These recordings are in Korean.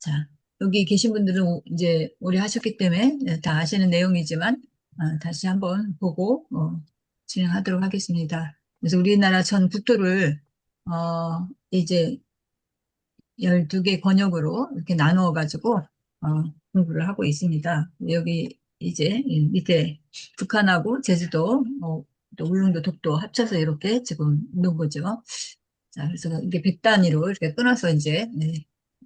자, 여기 계신 분들은 이제 오래 하셨기 때문에 다 아시는 내용이지만 다시 한번 보고 진행하도록 하겠습니다. 그래서 우리나라 전 국토를 이제 12개 권역으로 이렇게 나누어 가지고 공부를 하고 있습니다. 여기 이제 이 밑에 북한하고 제주도, 또 울릉도, 독도 합쳐서 이렇게 지금 놓은 거죠. 자, 그래서 이게 100단위로 이렇게 끊어서 이제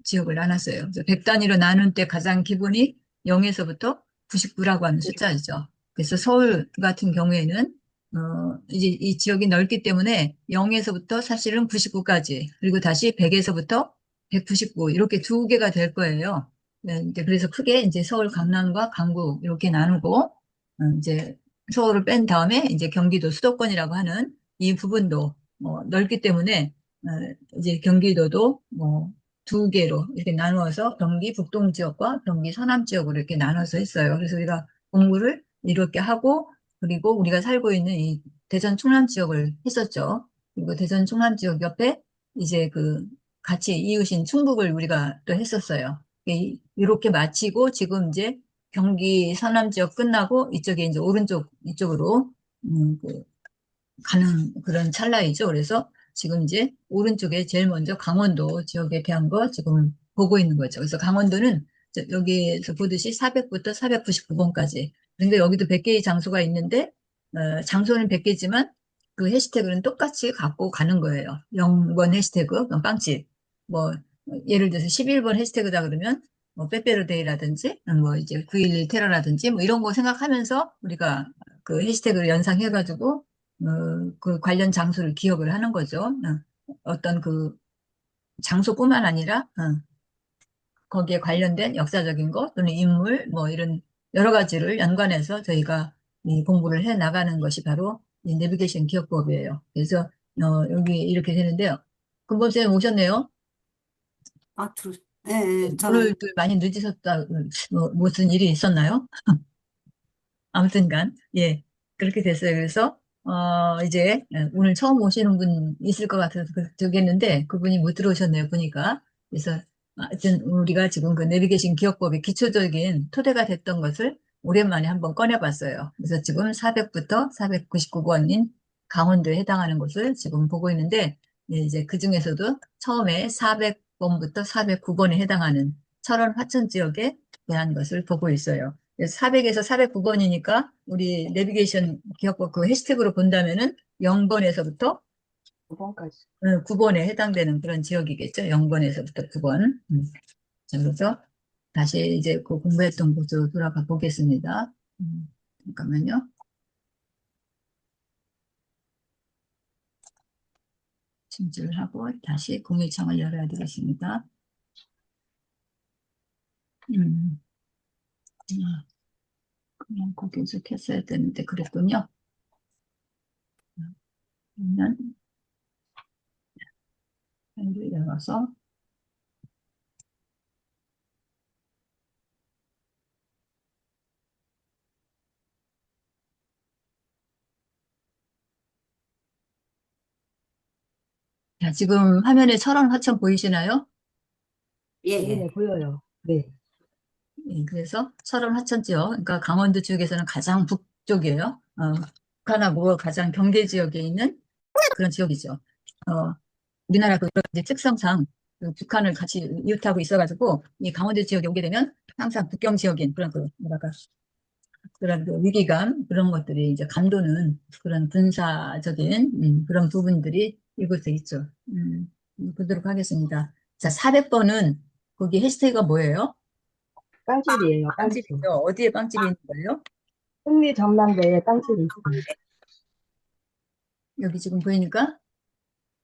지역을 나눴어요. 그래서 100단위로 나눈 때 가장 기본이 0에서부터 99라고 하는 숫자이죠. 그래서 서울 같은 경우에는 이제 이 지역이 넓기 때문에 0에서부터 사실은 99까지, 그리고 다시 100에서부터 199 이렇게 두 개가 될 거예요. 네, 이제 그래서 크게 이제 서울, 강남과 강북 이렇게 나누고 이제 서울을 뺀 다음에 이제 경기도 수도권이라고 하는 이 부분도 넓기 때문에 어, 이제 경기도도 뭐 두 개로 이렇게 나누어서 경기 북동 지역과 경기 서남 지역으로 이렇게 나눠서 했어요. 그래서 우리가 공부를 이렇게 하고, 그리고 우리가 살고 있는 이 대전 충남 지역을 했었죠. 그리고 대전 충남 지역 옆에 이제 그 같이 이웃인 충북을 우리가 또 했었어요. 이렇게 마치고 지금 이제 경기 서남 지역 끝나고 이쪽에 이제 오른쪽 이쪽으로 그 가는 그런 찰나이죠. 그래서 지금 이제 오른쪽에 제일 먼저 강원도 지역에 대한 거 지금 보고 있는 거죠. 그래서 강원도는 여기에서 보듯이 400부터 499번까지. 그런데 여기도 100개의 장소가 있는데, 장소는 100개지만 그 해시태그는 똑같이 갖고 가는 거예요. 0번 해시태그, 그럼 빵집. 뭐, 예를 들어서 11번 해시태그다 그러면 뭐, 빼빼로데이라든지, 뭐, 이제 9.11 테러라든지, 뭐, 이런 거 생각하면서 우리가 그 해시태그를 연상해가지고 그 관련 장소를 기억을 하는 거죠. 어떤 그 장소뿐만 아니라 거기에 관련된 역사적인 것 또는 인물 뭐 이런 여러 가지를 연관해서 저희가 이 공부를 해 나가는 것이 바로 이 내비게이션 기억법이에요. 그래서 여기 이렇게 되는데요. 금범 쌤 오셨네요. 아, 네, 네, 저는, 오늘 또 많이 늦으셨다. 무슨 일이 있었나요? 아무튼간, 예, 그렇게 됐어요. 그래서, 이제, 오늘 처음 오시는 분 있을 것 같아서 저기 했는데, 그분이 못 들어오셨네요, 보니까. 그래서, 하여튼, 우리가 지금 그 내비게이션 기억법의 기초적인 토대가 됐던 것을 오랜만에 한번 꺼내봤어요. 그래서 지금 400부터 499번인 강원도에 해당하는 곳을 지금 보고 있는데, 예, 이제 그 중에서도 처음에 400번부터 409번에 해당하는 철원 화천 지역에 대한 것을 보고 있어요. 400에서 409번이니까 우리 내비게이션 기억법 그 해시태그로 본다면은 0번에서부터 5번까지. 9번에 해당되는 그런 지역이겠죠. 0번에서부터 9번. 자, 그래서 다시 이제 그 공부했던 곳으로 돌아가 보겠습니다. 잠깐만요. 침출을 하고 다시 공유창을 열어야 되겠습니다. 음, 그냥 거기서 켰어야 되는데 그랬군요. 그러면 파일을 열어서 자, 지금 화면에 철원 화천 보이시나요? 예, 네네, 예. 보여요. 네. 예, 그래서 철원 하천지역, 그러니까 강원도 지역에서는 가장 북쪽이에요. 북한하고 가장 경계 지역에 있는 그런 지역이죠. 우리나라 그 이제 특성상 그 북한을 같이 이웃하고 있어가지고 이 강원도 지역에 오게 되면 항상 국경 지역인 그런 그 뭐랄까 그런 그 위기감 그런 것들이 이제 감도는 그런 군사적인 그런 부분들이 이곳에 있죠. 보도록 하겠습니다. 자, 400번은 거기 해시태그가 뭐예요? 빵집이에요, 빵집. 빵집이요. 어디에 빵집이 있는 거예요? 흥미 전망대에 빵집이 있어요. 여기 지금 보이니까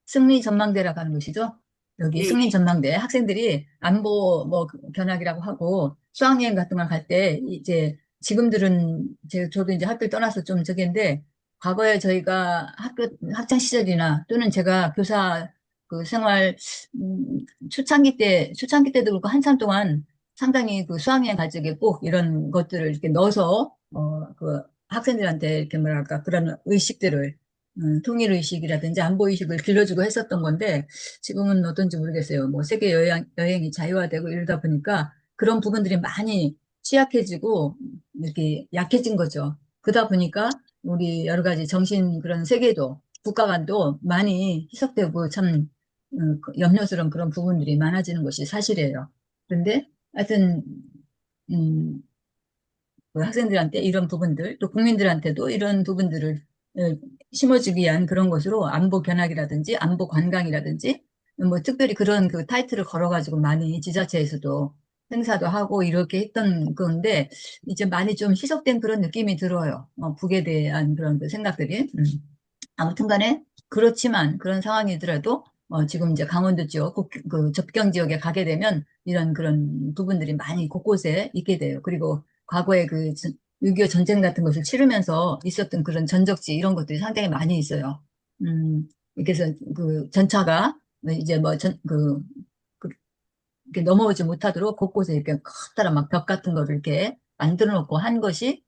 승리 전망대라고 하는 곳이죠. 여기 예, 승리 전망대 학생들이 안보 뭐 견학이라고 하고 수학여행 같은 걸 갈 때 이제 지금들은 저도 이제 학교 떠나서 좀 저기인데 과거에 저희가 학창 시절이나 또는 제가 교사 그 생활 음, 초창기 때도 그렇고 한참 동안 상당히 그 수학여행 갈 적에 꼭 이런 것들을 이렇게 넣어서 그 학생들한테 이렇게 뭐랄까 그런 의식들을 통일의식이라든지 안보의식을 길러주고 했었던 건데 지금은 어떤지 모르겠어요. 뭐 세계 여행이 자유화되고 이러다 보니까 그런 부분들이 많이 취약해지고 이렇게 약해진 거죠. 그러다 보니까 우리 여러 가지 정신 그런 세계도 국가 간도 많이 희석되고 참 염려스러운 그런 부분들이 많아지는 것이 사실이에요. 그런데 하여튼 음, 그 학생들한테 이런 부분들, 또 국민들한테도 이런 부분들을 심어주기 위한 그런 것으로 안보 견학이라든지 안보 관광이라든지 뭐 특별히 그런 그 타이틀을 걸어가지고 많이 지자체에서도 행사도 하고 이렇게 했던 건데 이제 많이 좀 희석된 그런 느낌이 들어요. 북에 대한 그런 그 생각들이. 아무튼 간에 그렇지만 그런 상황이더라도 지금 이제 강원도 지역, 그 접경 지역에 가게 되면 이런 그런 부분들이 많이 곳곳에 있게 돼요. 그리고 과거에 그 6.25 전쟁 같은 것을 치르면서 있었던 그런 전적지 이런 것들이 상당히 많이 있어요. 그래서 그 전차가 이제 뭐 이렇게 넘어오지 못하도록 곳곳에 이렇게 커다란 막 벽 같은 거를 이렇게 만들어 놓고 한 것이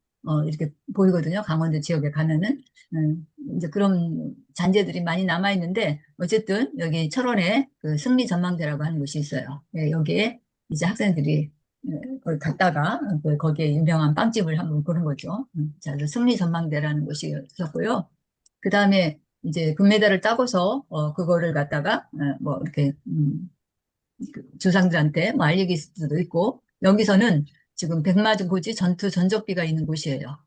이렇게 보이거든요. 강원도 지역에 가면은. 이제 그런 잔재들이 많이 남아 있는데 어쨌든 여기 철원에 그 승리 전망대라고 하는 곳이 있어요. 예, 여기에 이제 학생들이 거기 갔다가 거기에 유명한 빵집을 한번 보는 거죠. 자, 그래서 승리 전망대라는 곳이 있었고요. 그 다음에 이제 금메달을 따고서 그거를 갖다가 뭐 이렇게 그 조상들한테 뭐 알리기 수도 있고 여기서는 지금 백마고지 전투 전적비가 있는 곳이에요.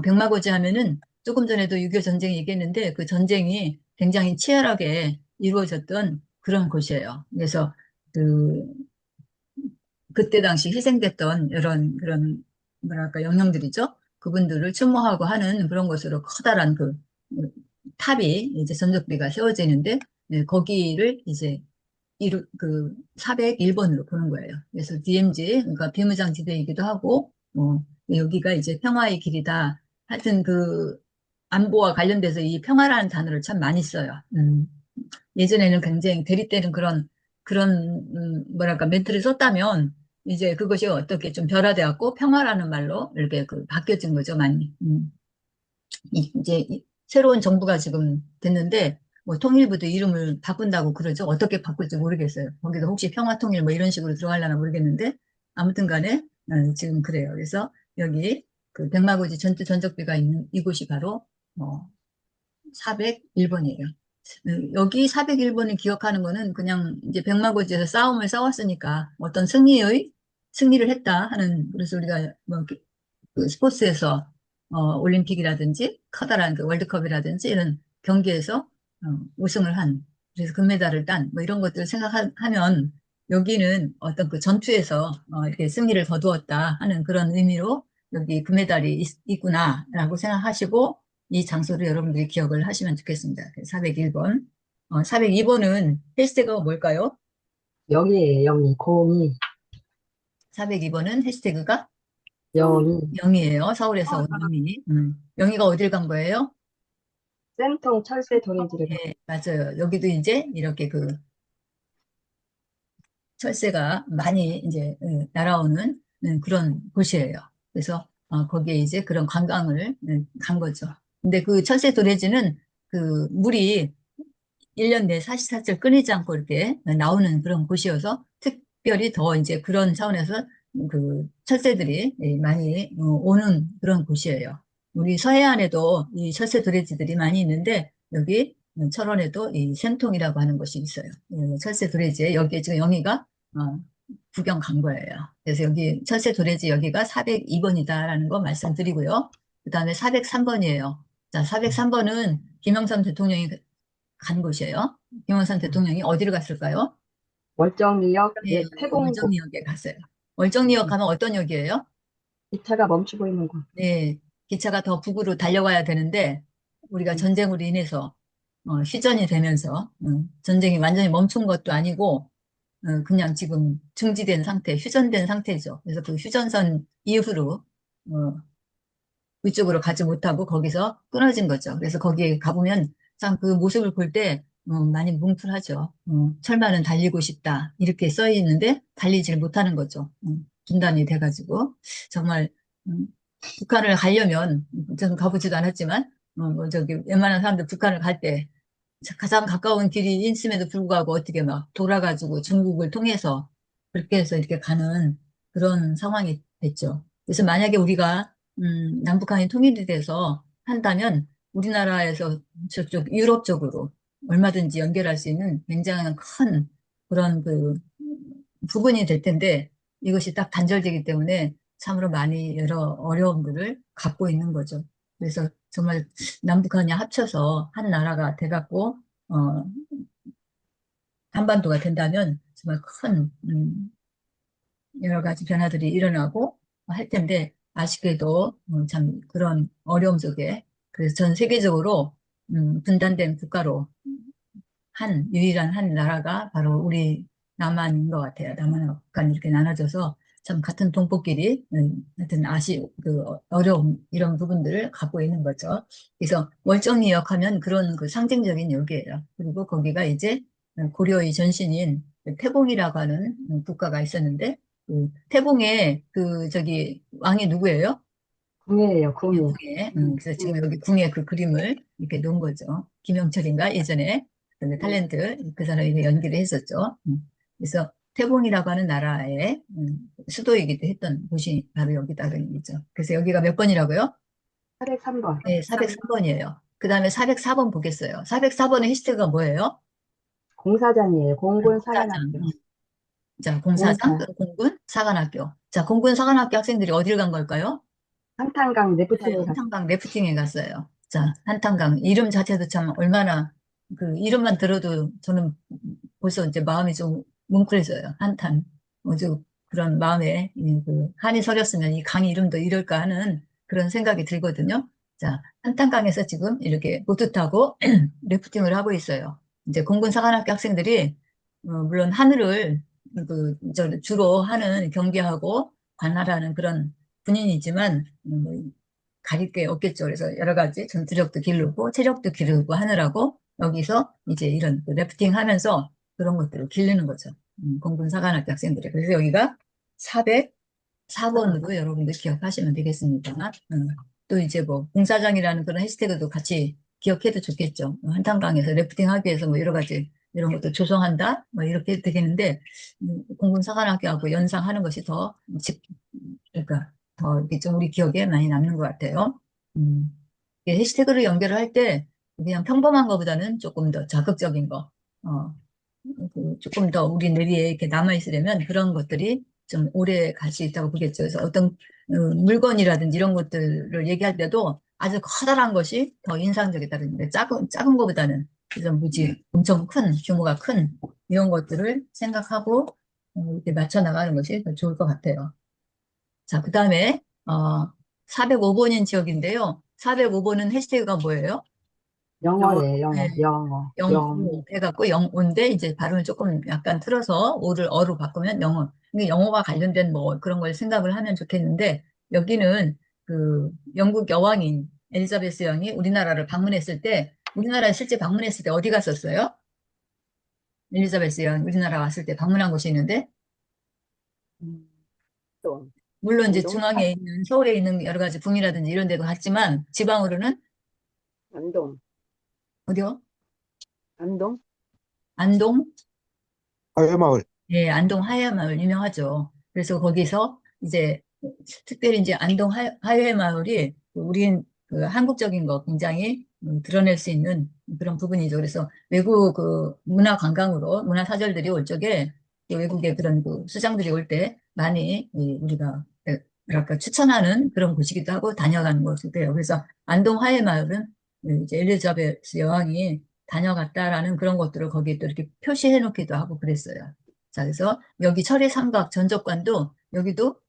백마고지 하면은 조금 전에도 6.25 전쟁 얘기했는데 그 전쟁이 굉장히 치열하게 이루어졌던 그런 곳이에요. 그래서 그 그때 당시 희생됐던 이런 그런 뭐랄까 영령들이죠. 그분들을 추모하고 하는 그런 곳으로 커다란 그 탑이 이제 전적비가 세워지는데 거기를 이제 그 401번으로 보는 거예요. 그래서 DMZ, 그러니까 비무장지대이기도 하고, 여기가 이제 평화의 길이다. 하여튼 그 안보와 관련돼서 이 평화라는 단어를 참 많이 써요. 예전에는 굉장히 대립 되는 그런, 뭐랄까, 멘트를 썼다면, 이제 그것이 어떻게 좀 변화되었고, 평화라는 말로 이렇게 그 바뀌어진 거죠, 많이. 이제 새로운 정부가 지금 됐는데 뭐 통일부도 이름을 바꾼다고 그러죠. 어떻게 바꿀지 모르겠어요. 거기도 혹시 평화통일 뭐 이런 식으로 들어가려나 모르겠는데 아무튼 간에 지금 그래요. 그래서 여기 그 백마고지 전투 전적비가 있는 이곳이 바로 401번이에요. 여기 401번을 기억하는 거는 그냥 이제 백마고지에서 싸움을 싸웠으니까 어떤 승리를 했다 하는 그래서 우리가 뭐 그 스포츠에서 올림픽이라든지 커다란 그 월드컵이라든지 이런 경기에서 우승을 한 그래서 금메달을 딴 뭐 이런 것들을 생각하면 여기는 어떤 그 전투에서 이렇게 승리를 거두었다 하는 그런 의미로 여기 금메달이 있구나라고 생각하시고 이 장소를 여러분들이 기억을 하시면 좋겠습니다. 401번. 402번은 해시태그가 뭘까요? 영이에요, 영이. 공이, 402번은 해시태그가 영이. 영이에요. 서울에서 온 영이. 영이가 어딜 간 거예요? 센통 철새 도래지를 예, 맞아요. 여기도 이제 이렇게 그 철새가 많이 이제 날아오는 그런 곳이에요. 그래서 거기에 이제 그런 관광을 간 거죠. 근데 그 철새 도래지는 그 물이 1년 내에 44절 끊이지 않고 이렇게 나오는 그런 곳이어서 특별히 더 이제 그런 차원에서 그 철새들이 많이 오는 그런 곳이에요. 우리 서해안에도 이 철새 도래지들이 많이 있는데 여기 철원에도 이 샘통이라고 하는 곳이 있어요. 철새 도래지에 여기에 지금 영희가 구경 간 거예요. 그래서 여기 철새 도래지 여기가 402번이다라는 거 말씀드리고요. 그 다음에 403번이에요. 자, 403번은 김영삼 대통령이 간 곳이에요. 김영삼 대통령이 어디를 갔을까요? 월정리역, 네, 옛 태공고 월정리역에 갔어요. 월정리역 가면 어떤 역이에요? 기차가 멈추고 있는 곳. 네, 기차가 더 북으로 달려가야 되는데 우리가 음, 전쟁으로 인해서 휴전이 되면서 전쟁이 완전히 멈춘 것도 아니고 그냥 지금 중지된 상태, 휴전된 상태죠. 그래서 그 휴전선 이후로 위쪽으로 가지 못하고 거기서 끊어진 거죠. 그래서 거기에 가보면 참 그 모습을 볼 때 많이 뭉클하죠. 철마는 달리고 싶다 이렇게 써 있는데 달리질 못하는 거죠. 중단이 돼가지고 정말 음, 북한을 가려면 저는 가보지도 않았지만 저기, 웬만한 사람들 북한을 갈 때, 가장 가까운 길이 있음에도 불구하고 어떻게 막 돌아가지고 중국을 통해서 그렇게 해서 이렇게 가는 그런 상황이 됐죠. 그래서 만약에 우리가, 남북한이 통일이 돼서 한다면 우리나라에서 저쪽 유럽 쪽으로 얼마든지 연결할 수 있는 굉장히 큰 그런 그 부분이 될 텐데 이것이 딱 단절되기 때문에 참으로 많이 여러 어려움들을 갖고 있는 거죠. 그래서 정말 남북한이 합쳐서 한 나라가 돼갖고 어, 한반도가 된다면 정말 큰 여러 가지 변화들이 일어나고 할 텐데 아쉽게도 참 그런 어려움 속에 그래서 전 세계적으로 분단된 국가로 유일한 한 나라가 바로 우리 남한인 것 같아요. 남한과 북한 이렇게 나눠져서 참 같은 동포끼리 하여튼 어려움 이런 부분들을 갖고 있는 거죠. 그래서 월정리역하면 그런 그 상징적인 역이에요. 그리고 거기가 이제 고려의 전신인 태봉이라고 하는 국가가 있었는데 그 태봉의 그 저기 왕이 누구예요? 궁예예요, 궁예. 궁예. 그래서 지금 여기 궁예 그 그림을 이렇게 놓은 거죠. 김영철인가 예전에 그 탤런트 그 사람이 이렇게 연기를 했었죠. 그래서 태봉이라고 하는 나라의 수도이기도 했던 곳이 바로 여기다 그런 거죠. 그래서 여기가 몇 번이라고요? 403번. 네, 403번이에요. 그 다음에 404번 보겠어요. 404번의 해시태그가 뭐예요? 공사장이에요. 공군 공사장. 사관학교. 자, 공사장, 공사. 또 공군, 사관학교. 자, 공군, 사관학교 학생들이 어딜 간 걸까요? 한탄강 네, 내부팀을 갔어요. 한탄강 래프팅에 갔어요. 자, 한탄강 이름 자체도 참 얼마나 그 이름만 들어도 저는 벌써 이제 마음이 좀 뭉클해져요. 한탄. 좀 그런 마음에 그 한이 서렸으면 이 강 이름도 이럴까 하는 그런 생각이 들거든요. 자, 한탄강에서 지금 이렇게 보트 타고 래프팅을 하고 있어요. 이제 공군사관학교 학생들이 물론 하늘을 주로 하는 경비하고 관할하는 그런 군인이지만 가릴 게 없겠죠. 그래서 여러 가지 전투력도 기르고 체력도 기르고 하느라고 여기서 이제 이런 그 래프팅 하면서 그런 것들을 기르는 거죠. 공군사관학교 학생들이. 그래서 여기가 404번으로 여러분들 기억하시면 되겠습니다. 또 이제 뭐 공사장이라는 그런 해시태그도 같이 기억해도 좋겠죠. 한탄강에서 래프팅 하기 위해서 뭐 여러 가지 이런 것도 조성한다? 뭐 이렇게 되겠는데 공군사관학교하고 연상하는 것이 그러니까 더 이렇게 좀 우리 기억에 많이 남는 것 같아요. 음, 이게 해시태그를 연결을 할 때 그냥 평범한 것보다는 조금 더 자극적인 거, 조금 더 우리 뇌리에 이렇게 남아있으려면 그런 것들이 좀 오래 갈 수 있다고 보겠죠. 그래서 어떤 물건이라든지 이런 것들을 얘기할 때도 아주 커다란 것이 더 인상적이다든지 작은 것보다는 그래서 무지 엄청 큰 규모가 큰 이런 것들을 생각하고 이렇게 맞춰 나가는 것이 더 좋을 것 같아요. 자, 그 다음에, 405번인 지역인데요. 405번은 해시태그가 뭐예요? 영어예요, 영어. 네, 영어. 영. 영오 해갖고 영오인데, 이제 발음을 조금 약간 틀어서 오를 어로 바꾸면 영어. 근데 영어와 관련된 뭐 그런 걸 생각을 하면 좋겠는데, 여기는 그 영국 여왕인 엘리자베스 여왕이 우리나라를 방문했을 때, 우리나라에 실제 방문했을 때 어디 갔었어요? 엘리자베스 여왕 우리나라 왔을 때 방문한 곳이 있는데, 음, 또, 물론 이제 안동? 중앙에 있는 서울에 있는 여러 가지 궁이라든지 이런 데도 갔지만 지방으로는 안동. 어디요? 안동? 안동? 하회마을. 예, 안동 하회마을 유명하죠. 그래서 거기서 이제 특별히 이제 안동 하회마을이 우리 그 한국적인 거 굉장히 드러낼 수 있는 그런 부분이죠. 그래서 외국 그 문화 관광으로 문화 사절들이 올 적에 외국의 그런 그 수장들이 올 때 많이 우리가 뭐랄까 추천하는 그런 곳이기도 하고 다녀가는 곳이기도 해요. 그래서 안동 하회마을은 이제 엘리자베스 여왕이 다녀갔다라는 그런 것들을 거기에 또 이렇게 표시해 놓기도 하고 그랬어요. 자, 그래서 여기 철의 삼각 전적관도 여기도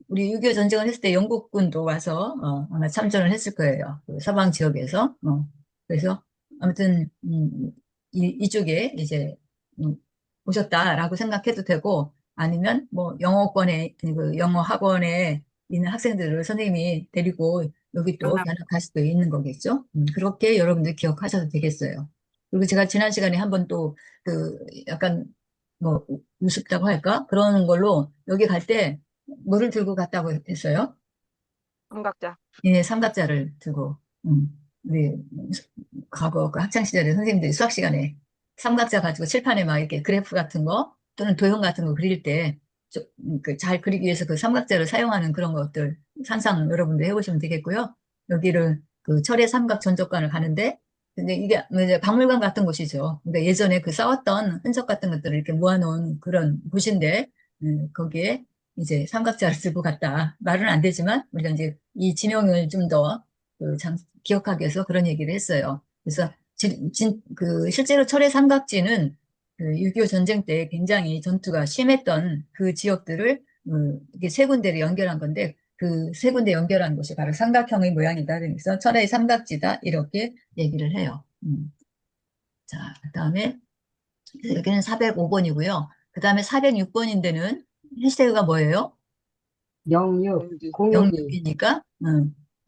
우리 6.25 전쟁을 했을 때 영국군도 와서 아마 참전을 했을 거예요. 그 서방 지역에서. 그래서 아무튼 이쪽에 이제 음, 오셨다라고 생각해도 되고 아니면 뭐 영어권에 그 영어 학원에 있는 학생들을 선생님이 데리고 여기 또 견학할 수도 있는 거겠죠. 그렇게 여러분들 기억하셔도 되겠어요. 그리고 제가 지난 시간에 한번 또 그 약간 뭐 우습다고 할까? 그런 걸로 여기 갈 때 뭐를 들고 갔다고 했어요? 삼각자. 예, 삼각자를 들고. 우리 과거 그 학창 시절에 선생님들이 수학 시간에 삼각자 가지고 칠판에 막 이렇게 그래프 같은 거 또는 도형 같은 거 그릴 때 잘 그리기 위해서 그 삼각자를 사용하는 그런 것들 상상 여러분들 해보시면 되겠고요. 여기를 그 철의 삼각 전적관을 가는데 근데 이게 이제 박물관 같은 곳이죠. 그러니까 예전에 그 싸웠던 흔적 같은 것들을 이렇게 모아놓은 그런 곳인데 거기에 이제 삼각자를 들고 갔다. 말은 안 되지만 우리가 이제 이 지명을 좀더 기억하기 위해서 그런 얘기를 했어요. 그래서 실제로 철의 삼각지는 그 6.25 전쟁 때 굉장히 전투가 심했던 그 지역들을 이게 세 군데를 연결한 건데 그 세 군데 연결한 곳이 바로 삼각형의 모양이다. 그래서 철의 삼각지다 이렇게 얘기를 해요. 자, 그다음에 여기는 405번이고요. 그다음에 406번인데는 해시태그가 뭐예요? 06, 062. 06이니까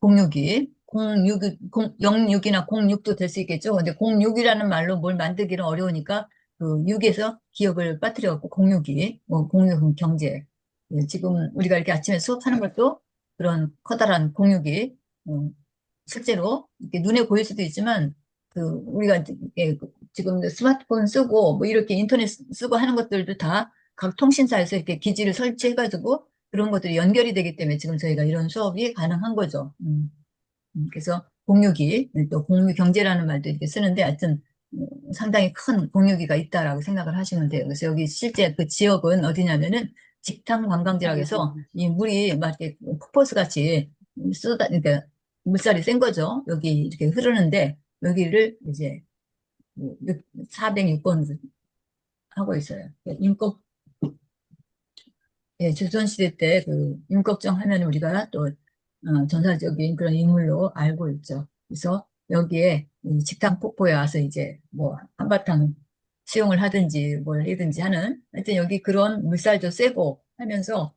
062, 06이나 06도 될 수 있겠죠. 근데 06이라는 말로 뭘 만들기는 어려우니까 그 6에서 기억을 빠뜨려갖고 062, 06은 경제. 지금 우리가 이렇게 아침에 수업하는 것도 그런 커다란 062, 실제로 이렇게 눈에 보일 수도 있지만 그 우리가 지금 스마트폰 쓰고 뭐 이렇게 인터넷 쓰고 하는 것들도 다 각 통신사에서 이렇게 기지를 설치해가지고 그런 것들이 연결이 되기 때문에 지금 저희가 이런 수업이 가능한 거죠. 그래서 공유기, 또 공유경제라는 말도 이렇게 쓰는데 하여튼 상당히 큰 공유기가 있다라고 생각을 하시면 돼요. 그래서 여기 실제 그 지역은 어디냐면은 직탕 관광지라고 해서 이 물이 막 이렇게 폭포수 같이 그러니까 물살이 센 거죠. 여기 이렇게 흐르는데 여기를 이제 406번 하고 있어요. 임꺽 예, 조선시대 때 그 임꺽정 하면 우리가 또 전설적인 그런 인물로 알고 있죠. 그래서 여기에 이 직탕 폭포에 와서 이제 뭐 한바탕 수영을 하든지 뭘 하든지 하는 하여튼 여기 그런 물살도 세고 하면서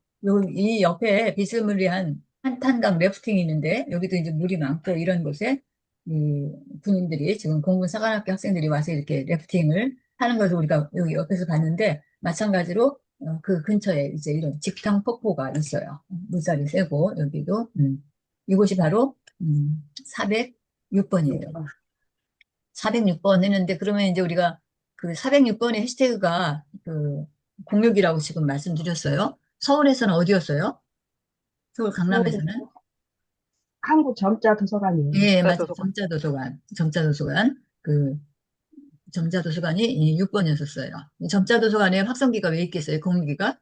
이 옆에 비스무리한 한탄강 래프팅이 있는데 여기도 이제 물이 많고 이런 곳에 이 군인들이 지금 공군사관학교 학생들이 와서 이렇게 래프팅을 하는 것을 우리가 여기 옆에서 봤는데 마찬가지로 그 근처에 이제 이런 직탕 폭포가 있어요. 물살이 세고 여기도 이곳이 바로 406번이에요. 406번 했는데 그러면 이제 우리가 그 406번의 해시태그가 그 공육이라고 지금 말씀드렸어요. 서울에서는 어디였어요? 서울 강남에서는? 한국 점자 도서관이에요. 예, 맞아요. 점자도서관. 점자도서관. 그 점자도서관이 6번이었었어요. 점자도서관에 확성기가 왜 있겠어요? 공유기가?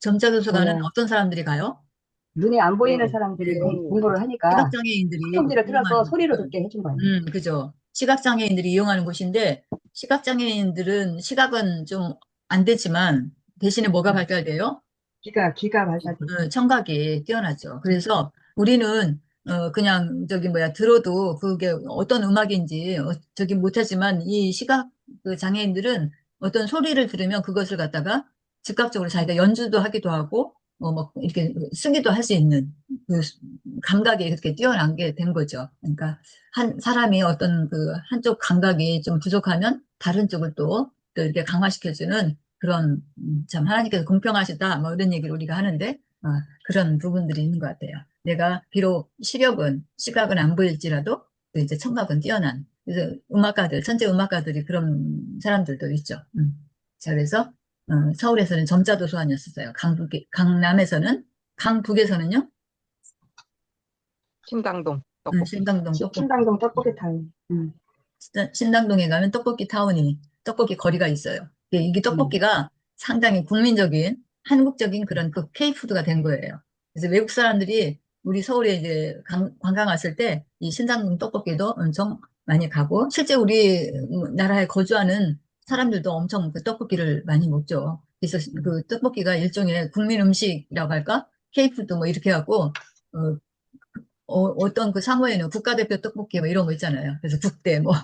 점자도서관은 어, 어떤 사람들이 가요? 눈에 안 보이는 네. 사람들이 네. 공부를 하니까 시각장애인들이 확성기를 틀어서 이용하는, 소리로 듣게 해준 거예요. 그죠. 시각장애인들이 이용하는 곳인데, 시각장애인들은 시각은 좀 안 되지만, 대신에 뭐가 발달돼요? 귀가 발달돼. 청각이 뛰어나죠. 그래서 우리는 그냥 저기 뭐야 들어도 그게 어떤 음악인지 저기 못하지만 이 시각 그 장애인들은 어떤 소리를 들으면 그것을 갖다가 즉각적으로 자기가 연주도 하기도 하고 뭐 이렇게 쓰기도 할 수 있는 그 감각이 그렇게 뛰어난 게 된 거죠. 그러니까 한 사람이 어떤 그 한쪽 감각이 좀 부족하면 다른 쪽을 또 이렇게 강화시켜주는 그런 참 하나님께서 공평하시다 뭐 이런 얘기를 우리가 하는데 그런 부분들이 있는 것 같아요. 내가 비록 시각은 안 보일지라도 또 이제 청각은 뛰어난 그래서 음악가들 천재 음악가들이 그런 사람들도 있죠. 자 그래서 서울에서는 점자도서관이었어요. 강남에서는 강북에서는요. 신당동 떡볶이. 신당동 떡볶이 신당동 떡볶이 타요. 신당동에 가면 떡볶이 거리가 있어요. 이게 음. 떡볶이가 상당히 국민적인, 한국적인 그런 그 K푸드가 된 거예요. 그래서 외국 사람들이 우리 서울에 이제 관광 왔을 때 이 신당동 떡볶이도 엄청 많이 가고, 실제 우리 나라에 거주하는 사람들도 엄청 그 떡볶이를 많이 먹죠. 그래서 그 떡볶이가 일종의 국민 음식이라고 할까? K푸드 뭐 이렇게 하고, 어떤 그 사무에는 국가대표 떡볶이 뭐 이런 거 있잖아요. 그래서 국대 뭐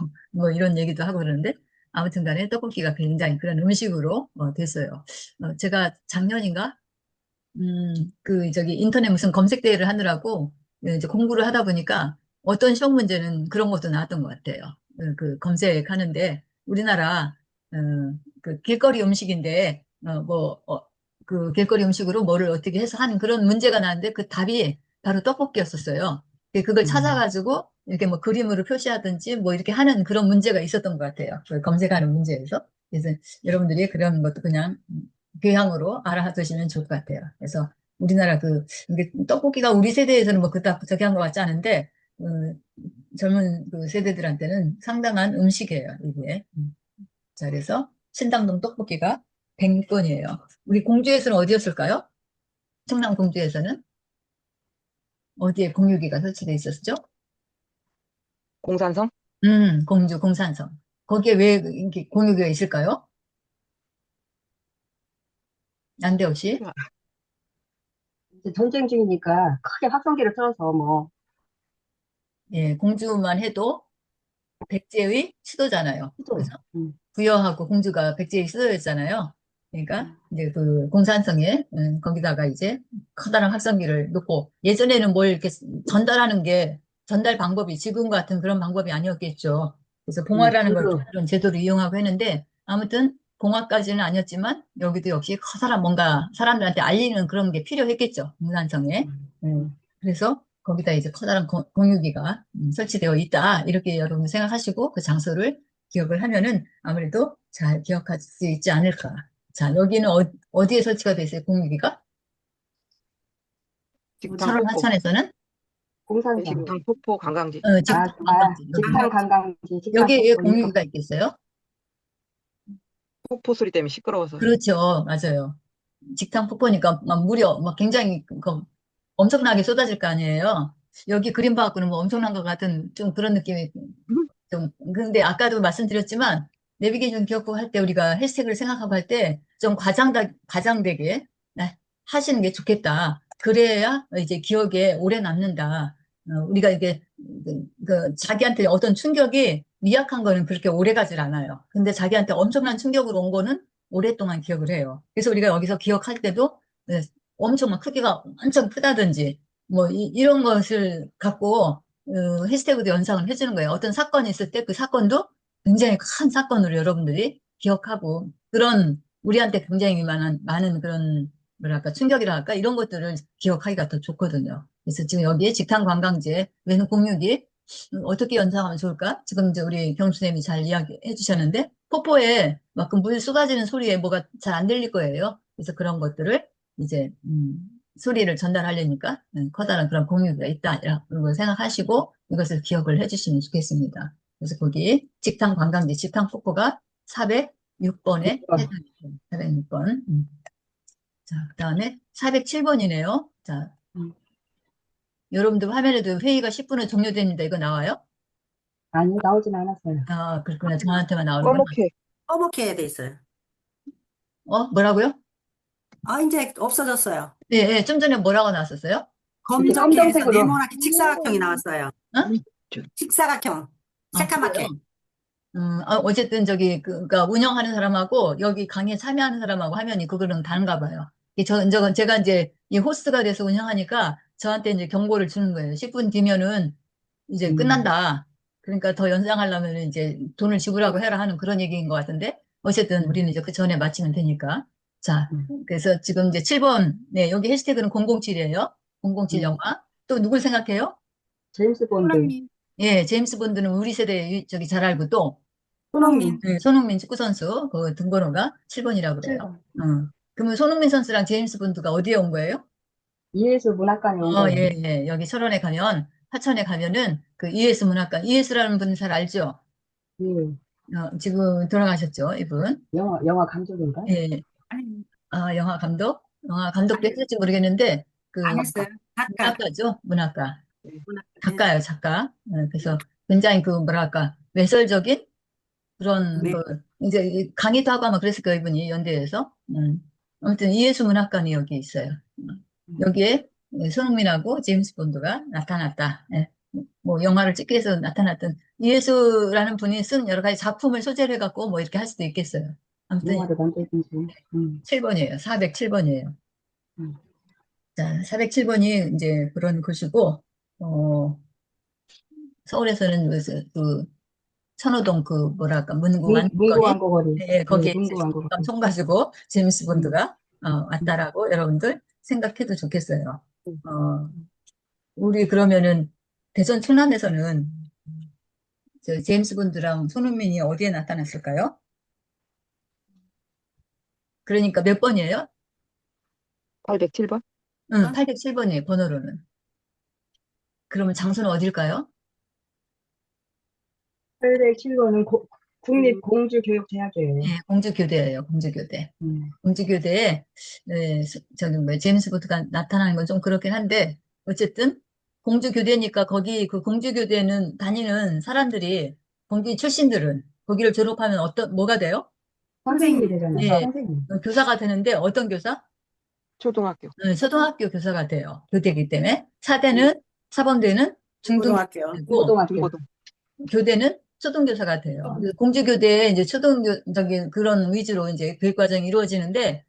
이런 얘기도 하고 그러는데 아무튼 간에 떡볶이가 굉장히 그런 음식으로 됐어요. 제가 작년인가? 그 저기 인터넷 무슨 검색대회를 하느라고 이제 공부를 하다 보니까 어떤 시험 문제는 그런 것도 나왔던 것 같아요. 그 검색하는데 우리나라 어, 그 길거리 음식인데 그 길거리 음식으로 뭐를 어떻게 해서 하는 그런 문제가 나왔는데 그 답이 바로 떡볶이였었어요. 그걸 찾아가지고 이렇게 뭐 그림으로 표시하든지 뭐 이렇게 하는 그런 문제가 있었던 것 같아요. 그걸 검색하는 문제에서. 그래서 여러분들이 그런 것도 그냥 교양으로 알아두시면 좋을 것 같아요. 그래서 우리나라 이게 떡볶이가 우리 세대에서는 뭐 그닥 저기 한 것 같지 않은데, 젊은 그 세대들한테는 상당한 음식이에요, 이게. 자, 그래서 신당동 떡볶이가 100건이에요. 우리 공주에서는 어디였을까요? 청남 공주에서는 어디에 공유기가 설치되어 있었죠? 공산성? 공주 공산성. 거기에 왜 이렇게 공유기가 있을까요? 안대호 씨? 이제 전쟁 중이니까 크게 확성기를 틀어서 뭐, 예, 공주만 해도 백제의 수도잖아요. 수도. 그죠? 음. 부여하고 공주가 백제의 수도였잖아요. 그러니까 이제 그 공산성에 거기다가 이제 커다란 확성기를 놓고 예전에는 뭘 이렇게 전달하는 게 전달 방법이 지금 같은 그런 방법이 아니었겠죠. 그래서 봉화라는 걸 불로. 그런 제도를 이용하고 했는데 아무튼 봉화까지는 아니었지만 여기도 역시 커다란 뭔가 사람들한테 알리는 그런 게 필요했겠죠. 공산성에. 그래서 거기다 이제 커다란 공유기가 설치되어 있다. 이렇게 여러분 생각하시고 그 장소를 기억을 하면은 아무래도 잘 기억할 수 있지 않을까. 자, 여기는 어디에 설치가 되어 있어요, 공유기가? 직탕 철원 폭포. 하천에서는? 공산성. 직탕 폭포 관광지. 직탕 관광지. 직탕 관광지, 직탕 여기에 폭포, 공유기가 있겠어요? 폭포 소리 때문에 시끄러워서. 그렇죠. 맞아요. 직탕 폭포니까 막 굉장히 엄청나게 쏟아질 거 아니에요. 여기 그림 봐갖고는 뭐 엄청난 것 같은 좀 그런 느낌이 좀, 근데 아까도 말씀드렸지만, 내비게이션 기억법 할 때 우리가 해시태그를 생각하고 할 때 좀 과장되게 하시는 게 좋겠다. 그래야 이제 기억에 오래 남는다. 우리가 이게, 자기한테 어떤 충격이 미약한 거는 그렇게 오래 가질 않아요. 근데 자기한테 엄청난 충격으로 온 거는 오랫동안 기억을 해요. 그래서 우리가 여기서 기억할 때도 네, 엄청 막 크기가 엄청 크다든지, 뭐, 이런 것을 갖고 해시태그도 연상을 해주는 거예요. 어떤 사건이 있을 때 그 사건도 굉장히 큰 사건으로 여러분들이 기억하고 그런 우리한테 굉장히 많은 그런 뭐랄까 충격이라 할까 이런 것들을 기억하기가 더 좋거든요. 그래서 지금 여기에 직탕 관광지에 외는 공유기 어떻게 연상하면 좋을까? 지금 이제 우리 경수님이 잘 이야기해 주셨는데 폭포에 막 그 물 쏟아지는 소리에 뭐가 잘 안 들릴 거예요. 그래서 그런 것들을 이제 소리를 전달하려니까 커다란 그런 공유기가 있다 이런 걸 생각하시고 이것을 기억을 해주시면 좋겠습니다. 그래서 거기 직탕 관광지 직탕 폭포가 406번에 해당해요. 406번. 자, 그다음에 407번이네요. 자, 여러분들 화면에도 회의가 10분에 종료됩니다. 이거 나와요? 아니, 나오진 않았어요. 아, 그렇구나. 저한테만 나오는구나. 꺼먹해. 꺼먹게 해야 돼 있어요. 뭐라고요? 아, 이제 없어졌어요. 네, 네, 좀 전에 뭐라고 나왔었어요? 이렇게 검정게 해서 검정색으로. 네모나게 직사각형이 나왔어요. 어? 직사각형. 새까맣게. 그래요? 어쨌든 그러니까 운영하는 사람하고 여기 강의에 참여하는 사람하고 화면이 그거는 다른가 봐요. 제가 이제 이 호스트가 돼서 운영하니까 저한테 이제 경고를 주는 거예요. 10분 뒤면은 이제 끝난다. 그러니까 더 연장하려면 이제 돈을 지불하고 해라 하는 그런 얘기인 것 같은데 어쨌든 우리는 이제 그 전에 마치면 되니까. 자, 그래서 지금 이제 7번, 네, 여기 해시태그는 007이에요. 007 영화. 또 누굴 생각해요? 제임스 본드. 손흥민. 예, 제임스 본드는 우리 세대 저기 잘 알고 또 손흥민. 네, 손흥민 축구선수, 그 등번호가 7번이라고 그래요. 7번. 그러면 손흥민 선수랑 제임스 본드가 어디에 온 거예요? 이예수 문학관에 온 거예요. 예, 예. 여기 철원에 가면, 하천에 가면은 그 ES 문학관, ES라는 분 잘 알죠? 예. 지금 돌아가셨죠, 이분? 영화 감독인가? 예. 아니, 영화 감독? 영화 감독도 했을지 모르겠는데, 안 했어요. 작가. 문학가죠? 문학가. 문학. 작가예요, 작가. 그래서 굉장히 뭐랄까, 외설적인 그런 네. 이제 강의도 하고 아마 그랬을 거예요, 이분이 연대에서. 아무튼 이예수 문학관이 여기 있어요. 여기에 손흥민하고 제임스 본드가 나타났다. 예. 뭐 영화를 찍기 위해서 나타났던 이예수라는 분이 쓴 여러 가지 작품을 소재로 해갖고 뭐 이렇게 할 수도 있겠어요. 아무튼 영화를 만들든지. 7번이에요. 407번이에요. 음. 자, 407번이 이제 그런 곳이고, 서울에서는 그 천호동 뭐랄까, 문구만 문구광고거리. 네, 거기에 네, 문구광고거리. 총 가지고 제임스 본드가 왔다라고 여러분들 생각해도 좋겠어요. 우리 그러면은 대전 충남에서는 저 제임스 본드랑 손흥민이 어디에 나타났을까요? 그러니까 몇 번이에요? 807번? 응, 807번이에요, 번호로는. 그러면 장소는 어딜까요? 807번은 국립공주교육대학교예요. 네, 공주교대예요, 공주교대. 음. 공주교대에, 네, 저기 뭐 제임스 본드가 나타나는 건 좀 그렇긴 한데, 어쨌든, 공주교대니까 거기 그 공주교대는 다니는 사람들이, 거기 출신들은, 거기를 졸업하면 뭐가 돼요? 선생님이 되잖아요. 예, 선생님. 교사가 되는데, 어떤 교사? 초등학교. 초등학교 교사가 돼요. 교대이기 때문에. 사대는, 사범대는 중고등학교. 중등교대고, 고등학교. 중고등. 교대는 초등교사가 돼요. 고등교대에 이제 저기 그런 위주로 이제 교육과정이 이루어지는데,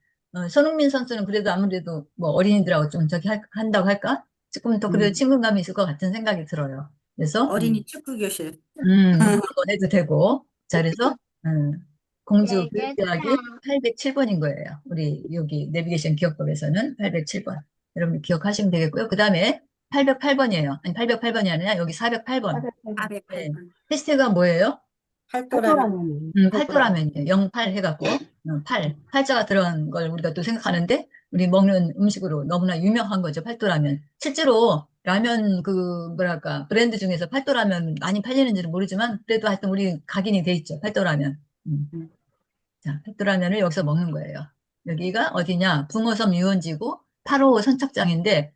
손흥민 선수는 그래도 아무래도 뭐 어린이들하고 좀 저기 한다고 할까? 조금 더 그래도 친근감이 있을 것 같은 생각이 들어요. 그래서, 어린이 축구 교실. 그런 거 해도 되고. 자, 그래서, 공주 교육대학이 807번인 거예요. 우리 여기 내비게이션 기억법에서는 807번. 여러분 기억하시면 되겠고요. 그 다음에 808번이에요. 아니, 808번이 아니라 여기 408번. 408. 해시태그가 뭐예요? 팔도라면. 팔도라면이에요. 08 해갖고, 8자가 들어간 걸 우리가 또 생각하는데, 우리 먹는 음식으로 너무나 유명한 거죠, 팔도라면. 실제로 라면 뭐랄까, 브랜드 중에서 팔도라면 많이 팔리는지는 모르지만, 그래도 하여튼 우리 각인이 돼 있죠, 팔도라면. 자, 팔도라면을 여기서 먹는 거예요. 여기가 어디냐? 붕어섬 유원지고 8호 선착장인데,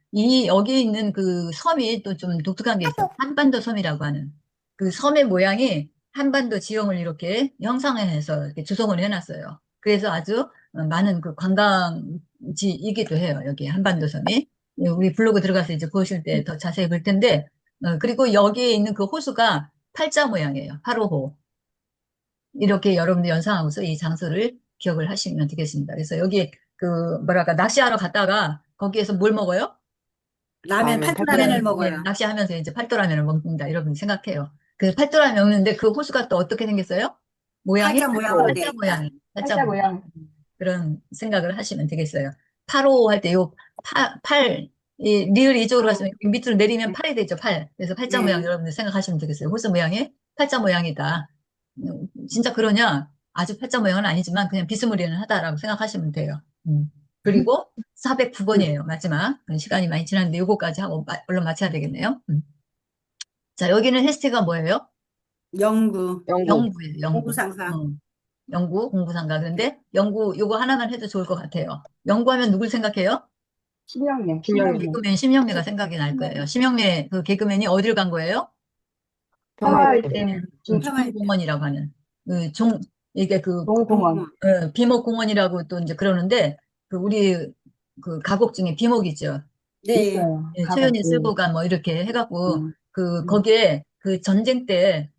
여기 있는 그 섬이 또 좀 독특한 게 있어요. 한반도 섬이라고 하는. 그 섬의 모양이 한반도 지형을 이렇게 형상해서 이렇게 조성을 해놨어요. 그래서 아주 많은 그 관광지이기도 해요. 여기 한반도 섬이. 우리 블로그 들어가서 이제 보실 때 더 자세히 볼 텐데, 그리고 여기에 있는 그 호수가 팔자 모양이에요. 8호호. 이렇게 여러분들 연상하고서 이 장소를 기억을 하시면 되겠습니다. 그래서 여기 뭐랄까 낚시하러 갔다가 거기에서 뭘 먹어요? 라면, 라면, 팔도라면을 예, 먹어요. 낚시하면서 이제 팔도라면을 먹는다. 여러분 생각해요. 그 팔도라면 먹는데 그 호수가 또 어떻게 생겼어요? 모양이 팔자 모양으로 팔자 돼 있다. 모양이 팔자 모양. 그런 생각을 하시면 되겠어요. 8호 할 때 요 리을 이쪽으로 가시면 밑으로 내리면 팔이 되죠, 팔. 그래서 팔자 네. 모양 여러분들 생각하시면 되겠어요. 호수 모양이 팔자 모양이다. 진짜 그러냐? 아주 팔자 모양은 아니지만 그냥 비스무리는 하다라고 생각하시면 돼요. 그리고 409번이에요, 마지막. 시간이 많이 지났는데 요거까지 하고 얼른 마쳐야 되겠네요. 자, 여기는 해시태그가 뭐예요? 영구. 영구. 영구예요, 영구. 공구상사. 영구, 공부상가. 그런데 영구, 요거 하나만 해도 좋을 것 같아요. 영구하면 누굴 생각해요? 심영래. 심영래. 개그맨 심영래가 생각이 날 거예요. 심영래 그 개그맨이 어딜 간 거예요? 평화의 평화의 댐. 중공원이라고 하는 이게 동공원. 비목공원이라고 또 이제 그러는데 우리 가곡 중에 비목이죠. 네. 있어요. 예, 가고. 최연희 쓸보가 뭐 이렇게 해갖고 거기에 그 전쟁 때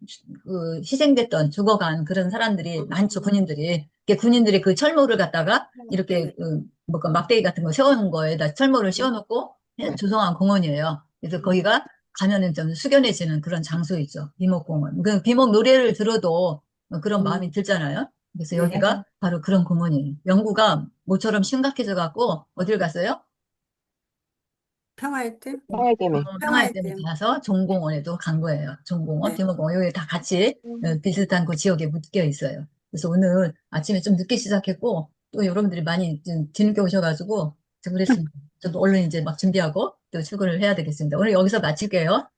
희생됐던 죽어간 그런 사람들이 많죠. 군인들이 군인들이 그 철모를 갖다가 이렇게 뭐가 막대기 같은 거 세워놓은 거에다 철모를 씌워놓고 조성한 공원이에요. 그래서 거기가 가면은 좀 숙연해지는 그런 장소이죠. 비목공원. 그 비목 노래를 들어도 그런 마음이 들잖아요. 그래서 네. 여기가 바로 그런 공원이에요. 영구가 모처럼 심각해져 갖고 어딜 갔어요? 평화의 댐. 평화의 댐에. 평화의 댐에 가서 종공원에도 간 거예요. 종공원, 네. 비목공원 여기 다 같이 비슷한 그 지역에 묶여 있어요. 그래서 오늘 아침에 좀 늦게 시작했고 또 여러분들이 많이 좀 뒤늦게 오셔가지고 좀 그랬습니다. 저도 얼른 이제 막 준비하고 또 출근을 해야 되겠습니다. 오늘 여기서 마칠게요.